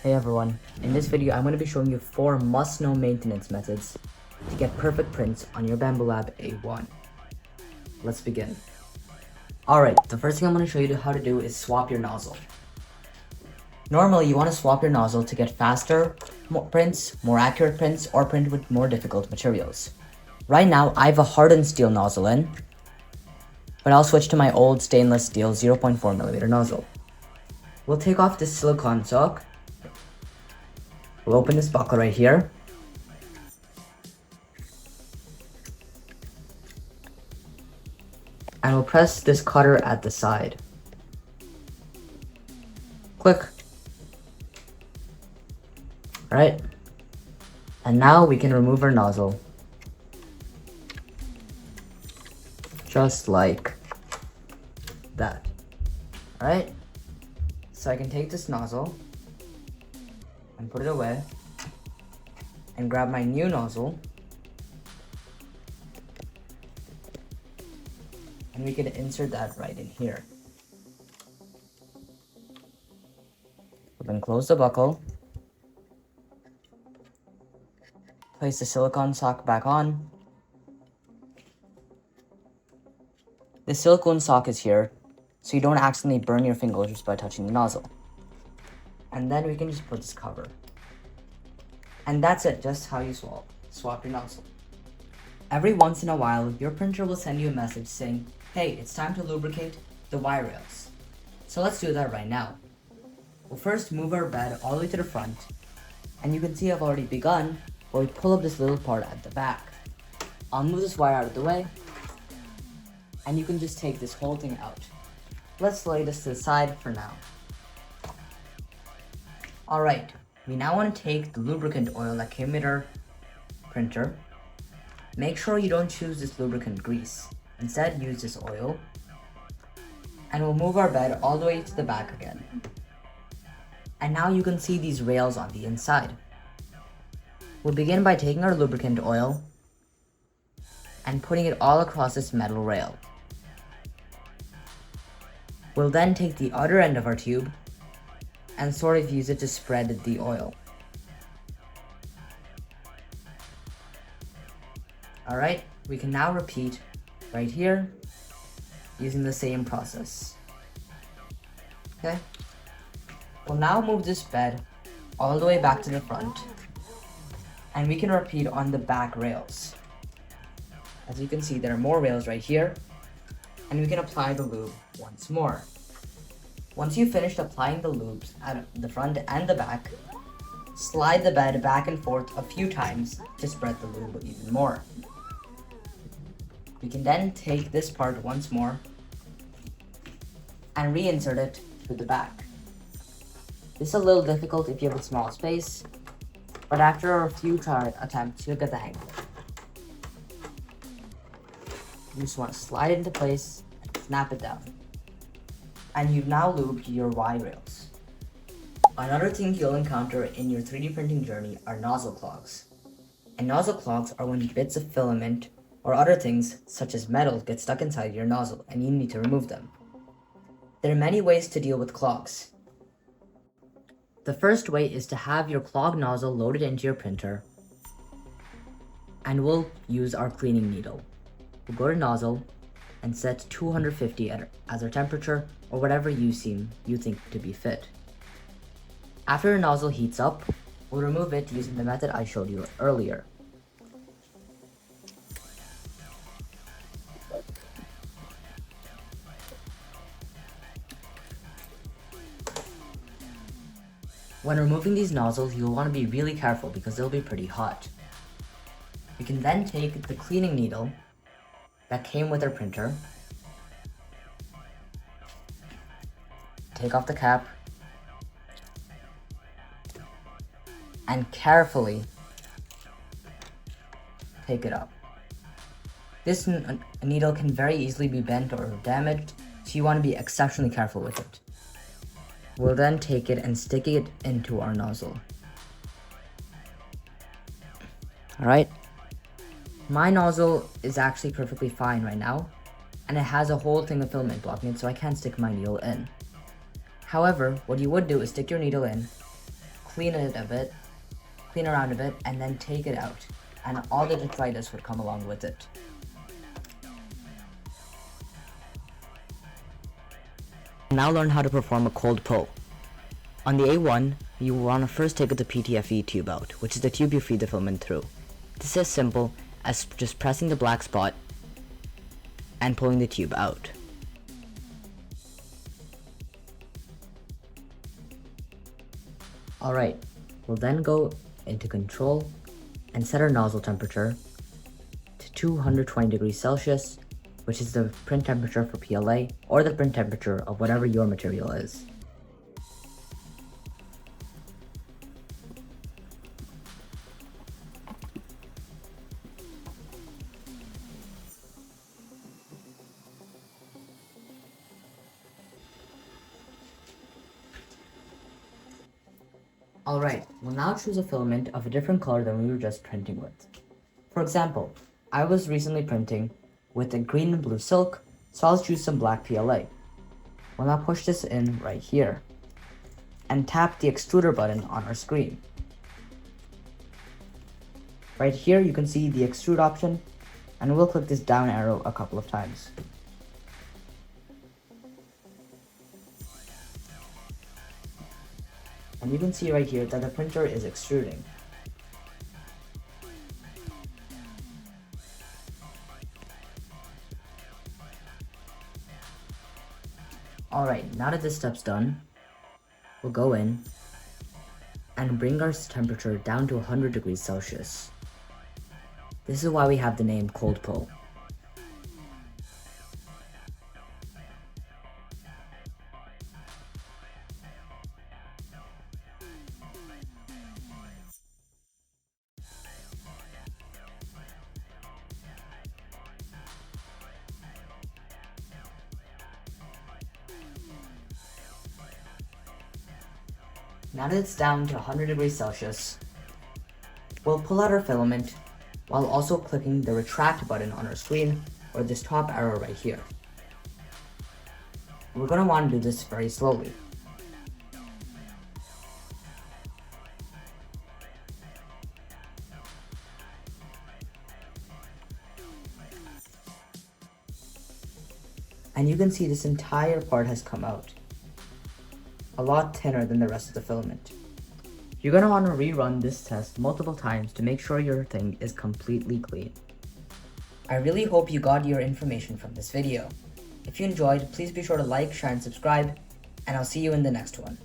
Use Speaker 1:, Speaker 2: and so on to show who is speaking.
Speaker 1: Hey everyone, in this video I'm going to be showing you 4 must-know maintenance methods to get perfect prints on your Bambu Lab A1. Let's begin. Alright, the first thing I'm going to show you how to do is swap your nozzle. Normally you want to swap your nozzle to get faster prints, more accurate prints, or print with more difficult materials. Right now I have a hardened steel nozzle in, but I'll switch to my old stainless steel 0.4mm nozzle. We'll take off this silicone sock. We'll open this buckle right here. And we'll press this cutter at the side. Click. Alright. And now we can remove our nozzle. Just like that. Alright. So I can take this nozzle and put it away and grab my new nozzle, and we can insert that right in here. We'll then close the buckle, place the silicone sock back on. The silicone sock is here so you don't accidentally burn your fingers just by touching the nozzle. And then we can just put this cover. And that's it, just how you swap your nozzle. Every once in a while, your printer will send you a message saying, hey, it's time to lubricate the wire rails. So let's do that right now. We'll first move our bed all the way to the front, and you can see I've already begun where we pull up this little part at the back. I'll move this wire out of the way, and you can just take this whole thing out. Let's lay this to the side for now. Alright, we now want to take the lubricant oil that came with our printer. Make sure you don't choose this lubricant grease. Instead, use this oil. And we'll move our bed all the way to the back again. And now you can see these rails on the inside. We'll begin by taking our lubricant oil and putting it all across this metal rail. We'll then take the other end of our tube and sort of use it to spread the oil. Alright, we can now repeat right here using the same process. Okay, we'll now move this bed all the way back to the front, and we can repeat on the back rails. As you can see, there are more rails right here, and we can apply the lube once more. Once you've finished applying the lubes at the front and the back, slide the bed back and forth a few times to spread the lube even more. We can then take this part once more and reinsert it to the back. This is a little difficult if you have a small space, but after a few attempts, you'll get the hang of it. You just want to slide it into place and snap it down. And you've now lubed your Y rails. Another thing you'll encounter in your 3D printing journey are nozzle clogs. And nozzle clogs are when bits of filament or other things such as metal get stuck inside your nozzle and you need to remove them. There are many ways to deal with clogs. The first way is to have your clogged nozzle loaded into your printer, and we'll use our cleaning needle. We'll go to nozzle and set 250 as our temperature, or whatever you think to be fit. After your nozzle heats up, we'll remove it using the method I showed you earlier. When removing these nozzles, you'll want to be really careful because they'll be pretty hot. We can then take the cleaning needle that came with our printer, take off the cap, and carefully take it up. This needle can very easily be bent or damaged, so you want to be exceptionally careful with it. We'll then take it and stick it into our nozzle. Alright. My nozzle is actually perfectly fine right now, and it has a whole thing of filament blocking it, so I can't stick my needle in. However, what you would do is stick your needle in, clean around a bit, and then take it out, and all the detritus would come along with it. Now learn how to perform a cold pull. On the A1, you want to first take the PTFE tube out, which is the tube you feed the filament through. This is as simple as just pressing the black spot and pulling the tube out. Alright, we'll then go into control and set our nozzle temperature to 220 degrees Celsius, which is the print temperature for PLA, or the print temperature of whatever your material is. Alright, we'll now choose a filament of a different color than we were just printing with. For example, I was recently printing with a green and blue silk, so I'll choose some black PLA. We'll now push this in right here, and tap the extruder button on our screen. Right here you can see the extrude option, and we'll click this down arrow a couple of times. And you can see right here that the printer is extruding. Alright, now that this step's done, we'll go in and bring our temperature down to 100 degrees Celsius. This is why we have the name cold pull. Now that it's down to 100 degrees Celsius, we'll pull out our filament while also clicking the retract button on our screen, or this top arrow right here. We're going to want to do this very slowly. And you can see this entire part has come out a lot thinner than the rest of the filament. You're going to want to rerun this test multiple times to make sure your thing is completely clean. I really hope you got your information from this video. If you enjoyed, please be sure to like, share, and subscribe, and I'll see you in the next one.